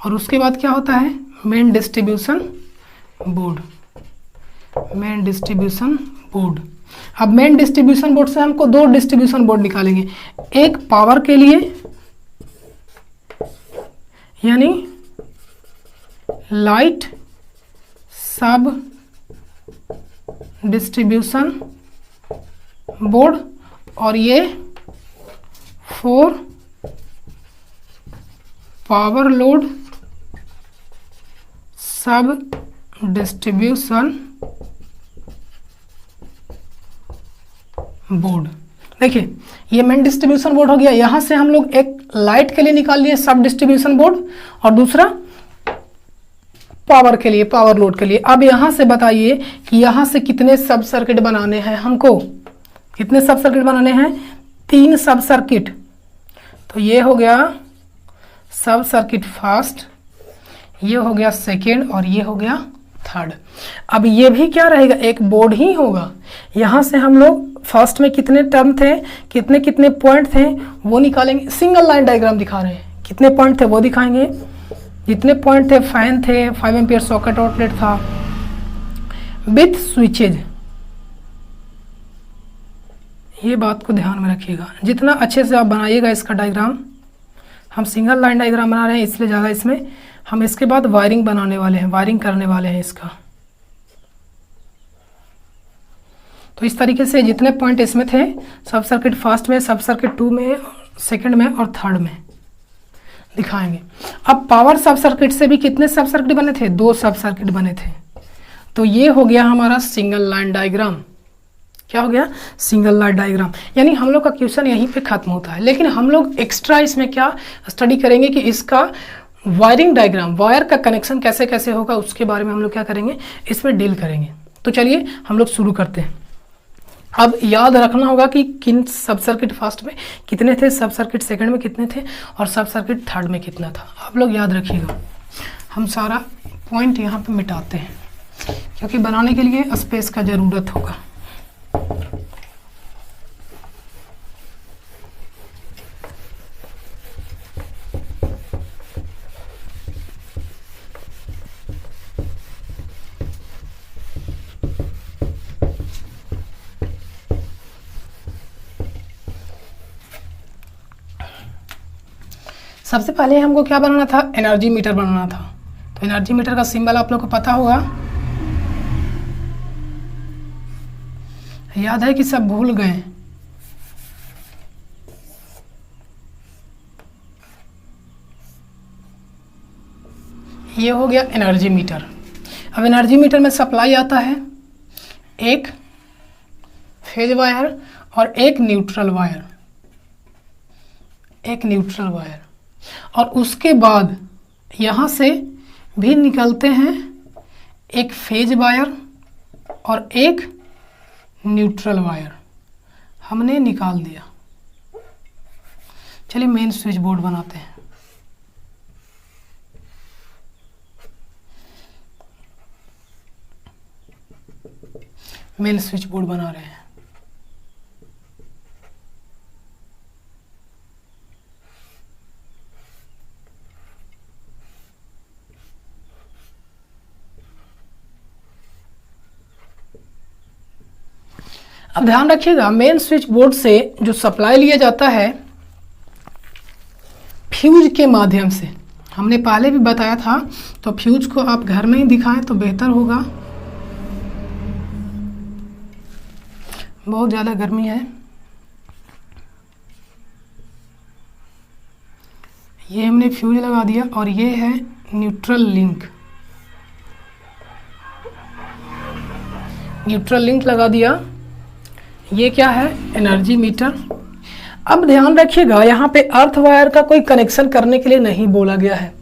और उसके बाद क्या होता है main distribution board, main distribution board. अब मेन डिस्ट्रीब्यूशन बोर्ड से हमको 2 डिस्ट्रीब्यूशन बोर्ड निकालेंगे, एक पावर के लिए यानी लाइट सब डिस्ट्रीब्यूशन बोर्ड, और ये 4 पावर लोड सब डिस्ट्रीब्यूशन बोर्ड। देखिए ये मेन डिस्ट्रीब्यूशन बोर्ड हो गया। यहां से हम लोग एक लाइट के लिए निकाल लिए सब डिस्ट्रीब्यूशन बोर्ड और दूसरा पावर के लिए, पावर लोड के लिए। अब यहां से बताइए कि यहां से कितने सब सर्किट बनाने हैं हमको, कितने सब सर्किट बनाने हैं, 3 सब सर्किट। तो ये हो गया सब सर्किट फर्स्ट, ये हो गया सेकेंड और ये हो गया थर्ड। अब ये भी क्या रहेगा, एक बोर्ड ही होगा। यहां से हम लोग फर्स्ट में कितने टर्म थे, कितने कितने पॉइंट थे वो निकालेंगे। सिंगल लाइन डायग्राम दिखा रहे हैं, कितने पॉइंट थे वो दिखाएंगे, जितने पॉइंट थे, फैन थे, 5 एम्पियर सॉकेट आउटलेट था विथ स्विचेज। ये बात को ध्यान में रखिएगा, जितना अच्छे से आप बनाइएगा इसका डायग्राम। हम सिंगल लाइन डायग्राम बना रहे हैं इसलिए ज़्यादा इसमें हम इसके बाद वायरिंग बनाने वाले हैं, वायरिंग करने वाले हैं इसका। तो इस तरीके से जितने पॉइंट इसमें थे, सब सर्किट फर्स्ट में, सब सर्किट 2 में, सेकंड में और थर्ड में दिखाएंगे। अब पावर सब सर्किट से भी कितने सब सर्किट बने थे? 2 सब सर्किट बने थे। तो ये हो गया हमारा सिंगल लाइन डायग्राम। क्या हो गया? Single line diagram. यानी हम लोग का क्वेश्चन यहीं पे खत्म होता है, लेकिन हम लोग एक्स्ट्रा इसमें क्या स्टडी करेंगे कि इसका वायरिंग डायग्राम, वायर का कनेक्शन कैसे कैसे होगा, उसके बारे में हम लोग क्या करेंगे, इसमें डील करेंगे। तो चलिए हम लोग शुरू करते हैं। अब याद रखना होगा कि किन सब सर्किट फर्स्ट में कितने थे, सब सर्किट सेकंड में कितने थे और सब सर्किट थर्ड में कितना था। आप लोग याद रखिएगा। हम सारा पॉइंट यहाँ पे मिटाते हैं क्योंकि बनाने के लिए स्पेस का ज़रूरत होगा। सबसे पहले हमको क्या बनाना था? एनर्जी मीटर बनाना था। तो एनर्जी मीटर का सिंबल आप लोग को पता होगा, याद है कि सब भूल गए? ये हो गया एनर्जी मीटर। अब एनर्जी मीटर में सप्लाई आता है, एक फेज वायर और एक न्यूट्रल वायर, एक न्यूट्रल वायर। और उसके बाद यहाँ से भी निकलते हैं एक फेज वायर और एक न्यूट्रल वायर, हमने निकाल दिया। चलिए मेन स्विच बोर्ड बनाते हैं। मेन स्विच बोर्ड बना रहे हैं। अब ध्यान रखिएगा, मेन स्विच बोर्ड से जो सप्लाई लिया जाता है फ्यूज के माध्यम से, हमने पहले भी बताया था। तो फ्यूज को आप घर में ही दिखाएं तो बेहतर होगा, बहुत ज़्यादा गर्मी है। ये हमने फ्यूज लगा दिया और ये है न्यूट्रल लिंक। न्यूट्रल लिंक लगा दिया। ये क्या है? Energy meter. अब ध्यान रखिएगा, यहाँ पे अर्थ वायर का कोई कनेक्शन करने के लिए नहीं बोला गया है।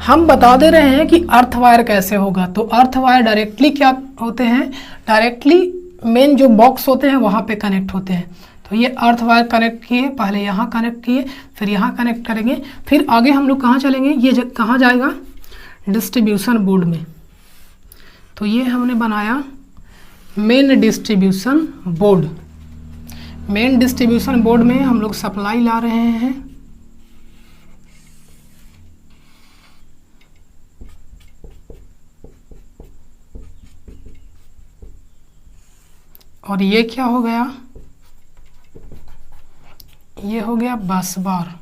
हम बता दे रहे हैं कि अर्थ वायर कैसे होगा। तो अर्थ वायर डायरेक्टली क्या होते हैं? डायरेक्टली मेन जो बॉक्स होते हैं वहाँ पे कनेक्ट होते हैं। तो ये अर्थ वायर कनेक्ट किए, पहले यहाँ कनेक्ट किए, फिर यहाँ कनेक्ट करेंगे, फिर आगे हम लोग कहाँ चलेंगे? ये कहाँ जाएगा? डिस्ट्रीब्यूशन बोर्ड में। तो ये हमने बनाया main distribution board. Main distribution board में हम लोग सप्लाई ला रहे हैं। और ये क्या हो गया? ये हो गया बस बार।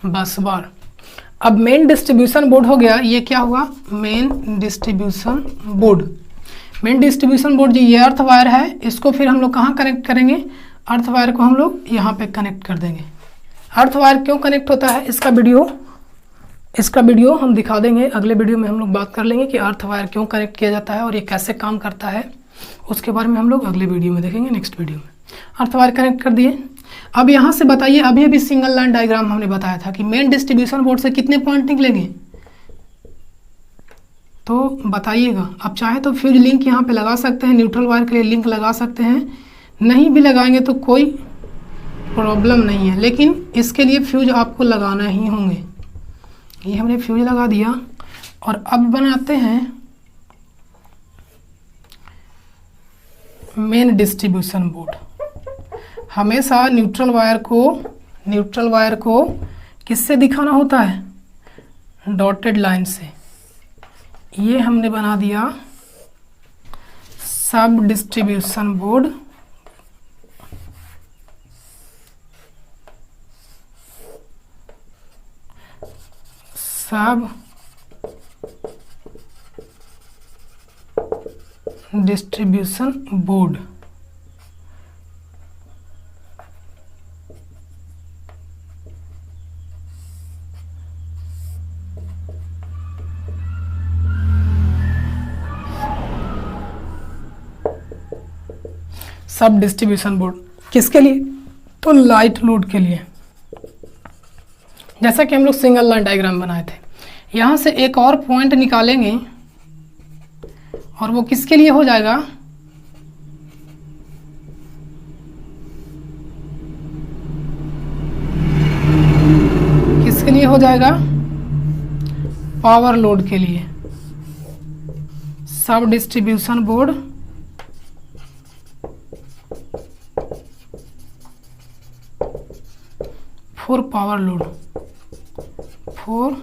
बस बार। अब मेन डिस्ट्रीब्यूशन बोर्ड हो गया। ये क्या हुआ? Main distribution board. Main distribution board जो ये अर्थ वायर है, इसको फिर हम लोग कहाँ कनेक्ट करेंगे? अर्थ वायर को हम लोग यहाँ पे कनेक्ट कर देंगे। अर्थ वायर क्यों कनेक्ट होता है, इसका वीडियो हम दिखा देंगे। अगले वीडियो में हम लोग बात कर लेंगे कि अर्थ वायर क्यों कनेक्ट किया जाता है और ये कैसे काम करता है, उसके बारे में हम लोग अगले वीडियो में देखेंगे, नेक्स्ट वीडियो में। अर्थ वायर कनेक्ट कर दिए। अब यहाँ से बताइए, अभी सिंगल लाइन डायग्राम हमने बताया था कि मेन डिस्ट्रीब्यूशन बोर्ड से कितने पॉइंट निकलेंगे, तो बताइएगा। आप चाहे तो फ्यूज लिंक यहाँ पे लगा सकते हैं, न्यूट्रल वायर के लिए लिंक लगा सकते हैं, नहीं भी लगाएंगे तो कोई प्रॉब्लम नहीं है, लेकिन इसके लिए फ्यूज आपको लगाना ही होंगे। ये हमने फ्यूज लगा दिया और अब बनाते हैं मेन डिस्ट्रीब्यूशन बोर्ड। हमेशा न्यूट्रल वायर को किससे दिखाना होता है? डॉटेड लाइन से। ये हमने बना दिया सब डिस्ट्रीब्यूशन बोर्ड। सब डिस्ट्रीब्यूशन बोर्ड। सब डिस्ट्रीब्यूशन बोर्ड किसके लिए? तो लाइट लोड के लिए। जैसा कि हम लोग सिंगल लाइन डायग्राम बनाए थे, यहाँ से एक और पॉइंट निकालेंगे और वो किसके लिए हो जाएगा? किसके लिए हो जाएगा? पावर लोड के लिए। सब distribution board for power load, for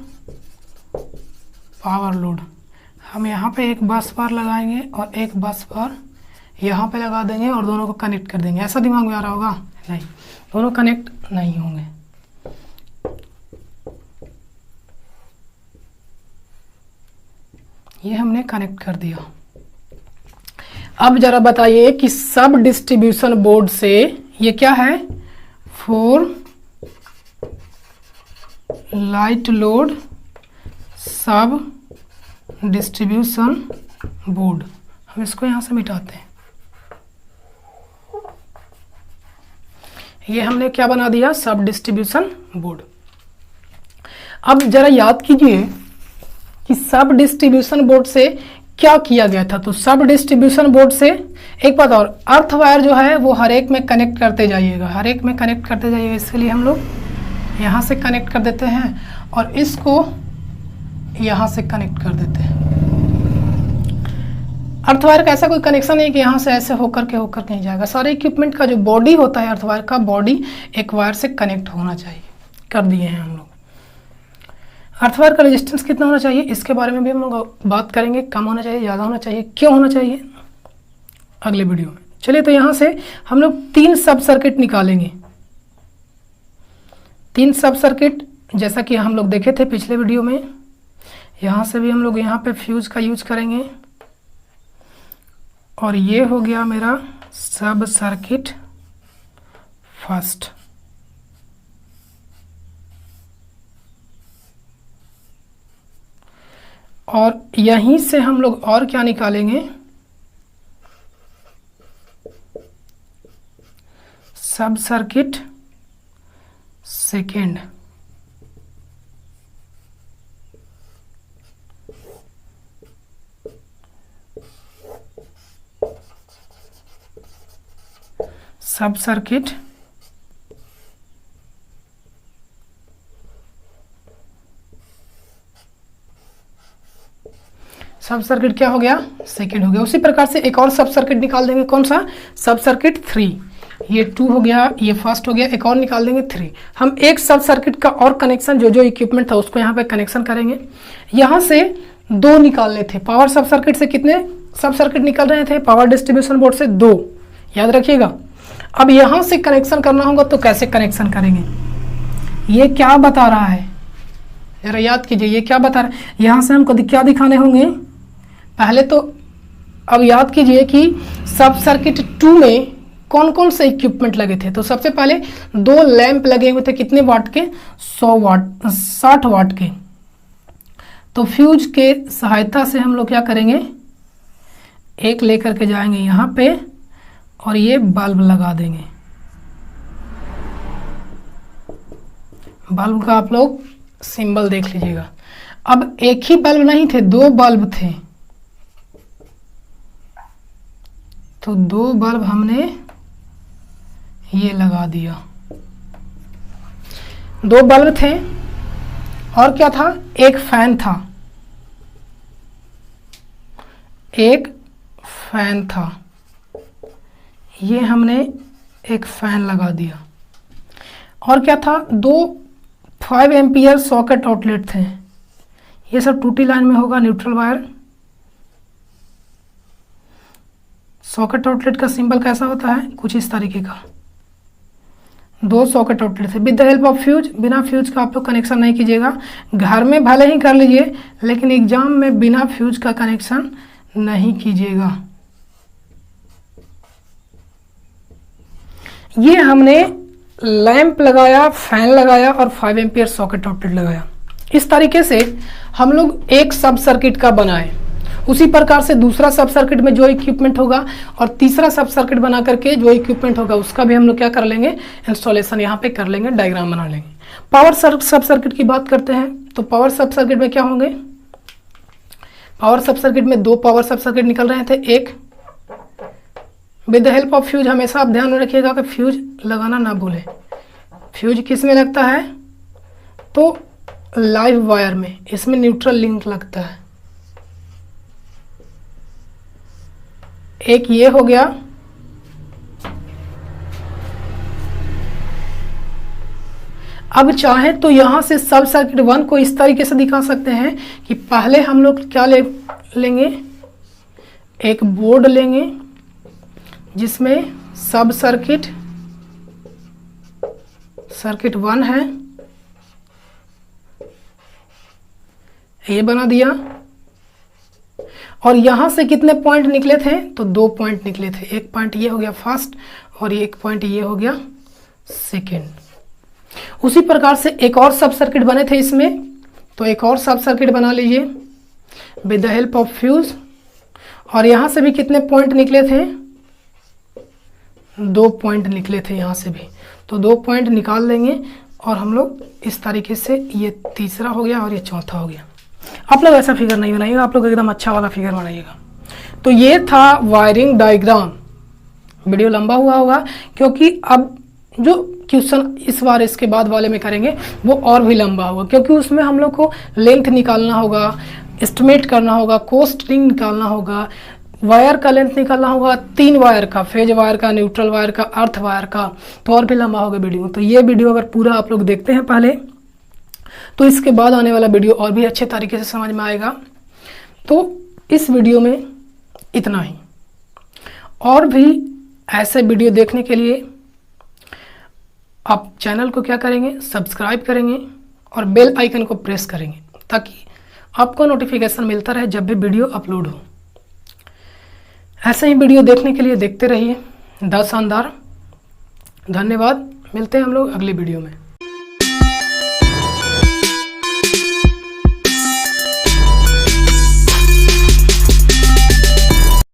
power load. हम यहाँ पे एक बस बार लगाएंगे और एक बस बार यहाँ पे लगा देंगे और दोनों को कनेक्ट कर देंगे। ऐसा दिमाग में आ रहा होगा? नहीं, दोनों कनेक्ट नहीं होंगे। ये हमने कनेक्ट कर दिया। अब जरा बताइए कि सब डिस्ट्रीब्यूशन बोर्ड से ये क्या है? फॉर लाइट लोड सब डिस्ट्रीब्यूशन बोर्ड। हम इसको यहां से मिटाते हैं। ये हमने क्या बना दिया? सब डिस्ट्रीब्यूशन बोर्ड। अब जरा याद कीजिए कि सब डिस्ट्रीब्यूशन बोर्ड से क्या किया गया था। तो सब डिस्ट्रीब्यूशन बोर्ड से एक बात और, अर्थ वायर जो है वो हर एक में कनेक्ट करते जाइएगा, हर एक में कनेक्ट करते जाइएगा। इसके लिए हम लोग यहाँ से कनेक्ट कर देते हैं और इसको यहाँ से कनेक्ट कर देते हैं। अर्थ वायर का ऐसा कोई कनेक्शन नहीं कि यहाँ से ऐसे होकर के नहीं जाएगा। सारे इक्विपमेंट का जो बॉडी होता है अर्थ वायर का, बॉडी एक वायर से कनेक्ट होना चाहिए। कर दिए हैं हम लोग। अर्थ वायर का रेजिस्टेंस कितना होना चाहिए इसके बारे में भी हम लोग बात करेंगे। कम होना चाहिए, ज़्यादा होना चाहिए, क्यों होना चाहिए, अगले वीडियो में। चलिए, तो यहाँ से हम लोग 3 सब सर्किट निकालेंगे। 3 सब सर्किट जैसा कि हम लोग देखे थे पिछले वीडियो में। यहाँ से भी हम लोग यहाँ पे फ्यूज का यूज करेंगे और ये हो गया मेरा सब सर्किट फर्स्ट। और यहीं से हम लोग और क्या निकालेंगे? सब सर्किट सेकेंड। सब सर्किट क्या हो गया? सेकेंड हो गया। उसी प्रकार से एक और सब सर्किट निकाल देंगे। कौन सा? सब सर्किट 3। ये 2 हो गया, ये फर्स्ट हो गया। एक और निकाल देंगे 3। हम एक सब सर्किट का और कनेक्शन जो इक्विपमेंट था उसको यहाँ पे कनेक्शन करेंगे। यहाँ से 2 निकालने थे। पावर सब सर्किट से कितने सब सर्किट निकल रहे थे? पावर डिस्ट्रीब्यूशन बोर्ड से 2, याद रखिएगा। अब यहाँ से कनेक्शन करना होगा तो कैसे कनेक्शन करेंगे? ये क्या बता रहा है, जरा याद कीजिए। ये क्या बता रहा है? यहाँ से हमको क्या दिखाने होंगे? पहले तो अब याद कीजिए कि सब सर्किट 2 में कौन कौन से इक्विपमेंट लगे थे। तो सबसे पहले 2 लैंप लगे हुए थे। कितने वाट के? 100 वाट, 60 वाट के। तो फ्यूज के सहायता से हम लोग क्या करेंगे? एक लेकर के जाएंगे यहाँ पे और ये बल्ब लगा देंगे। बल्ब का आप लोग सिंबल देख लीजिएगा। अब एक ही बल्ब नहीं थे, 2 बल्ब थे। तो 2 बल्ब हमने ये लगा दिया। 2 बल्ब थे और क्या था? एक फैन था। एक फैन था। ये हमने एक फैन लगा दिया। और क्या था, 2 5 एम्पियर सॉकेट आउटलेट थे। ये सब टूटी लाइन में होगा न्यूट्रल वायर। सॉकेट आउटलेट का सिंबल कैसा होता है, कुछ इस तरीके का। 2 सॉकेट आउटलेट थे। With the help of fuse, बिना फ्यूज का आप लोग कनेक्शन नहीं कीजिएगा। घर में भले ही कर लीजिए, लेकिन एग्जाम में बिना फ्यूज का कनेक्शन नहीं कीजिएगा। ये हमने लैंप लगाया, फैन लगाया और 5 एम्पियर सॉकेट आउटलेट लगाया। इस तरीके से हम लोग एक सब सर्किट का बनाए। उसी प्रकार से दूसरा सब सर्किट में जो इक्विपमेंट होगा और तीसरा सब सर्किट बना करके जो इक्विपमेंट होगा उसका भी हम लोग क्या कर लेंगे, इंस्टॉलेशन यहाँ पे कर लेंगे, डायग्राम बना लेंगे। पावर सब सर्किट की बात करते हैं तो पावर सब सर्किट में क्या होंगे, पावर सब सर्किट में 2 पावर सब सर्किट निकल रहे थे। एक with the help of fuse, हमेशा आप ध्यान में रखिएगा कि फ्यूज लगाना ना भूलें। फ्यूज किस में लगता है, तो लाइव वायर में, इसमें न्यूट्रल लिंक लगता है। एक ये हो गया। अब चाहे तो यहां से सब सर्किट 1 को इस तरीके से दिखा सकते हैं कि पहले हम लोग क्या लेंगे, एक बोर्ड लेंगे जिसमें सब सर्किट 1 है, ये बना दिया। और यहां से कितने पॉइंट निकले थे, तो 2 पॉइंट निकले थे। एक पॉइंट ये हो गया फर्स्ट और एक पॉइंट ये हो गया सेकेंड। उसी प्रकार से एक और सब सर्किट बने थे इसमें, तो एक और सब सर्किट बना लीजिए with the help of fuse. और यहां से भी कितने पॉइंट निकले थे, 2 पॉइंट निकले थे यहां से भी, तो 2 पॉइंट निकाल लेंगे। और हम लोग इस तरीके से, ये तीसरा हो गया और ये चौथा हो गया। आप लोग ऐसा फिगर नहीं बनाइएगा, आप लोग एकदम अच्छा वाला फिगर बनाइएगा। तो ये था वायरिंग डायग्राम। वीडियो लंबा हुआ होगा क्योंकि अब जो क्वेश्चन इस बार इसके बाद वाले में करेंगे वो और भी लंबा होगा, क्योंकि उसमें हम लोग को लेंथ निकालना होगा, एस्टिमेट करना होगा, कॉस्टिंग निकालना होगा, वायर का लेंथ निकालना होगा, 3 वायर का, फेज वायर का, न्यूट्रल वायर का, अर्थ वायर का, तो और भी लंबा होगा वीडियो। तो ये वीडियो अगर पूरा आप लोग देखते हैं पहले, तो इसके बाद आने वाला वीडियो और भी अच्छे तरीके से समझ में आएगा। तो इस वीडियो में इतना ही। और भी ऐसे वीडियो देखने के लिए आप चैनल को क्या करेंगे, सब्सक्राइब करेंगे और बेल आइकन को प्रेस करेंगे, ताकि आपको नोटिफिकेशन मिलता रहे जब भी वीडियो अपलोड हो। ऐसे ही वीडियो देखने के लिए देखते रहिए द शानदार। धन्यवाद। मिलते हैं हम लोग अगली वीडियो में।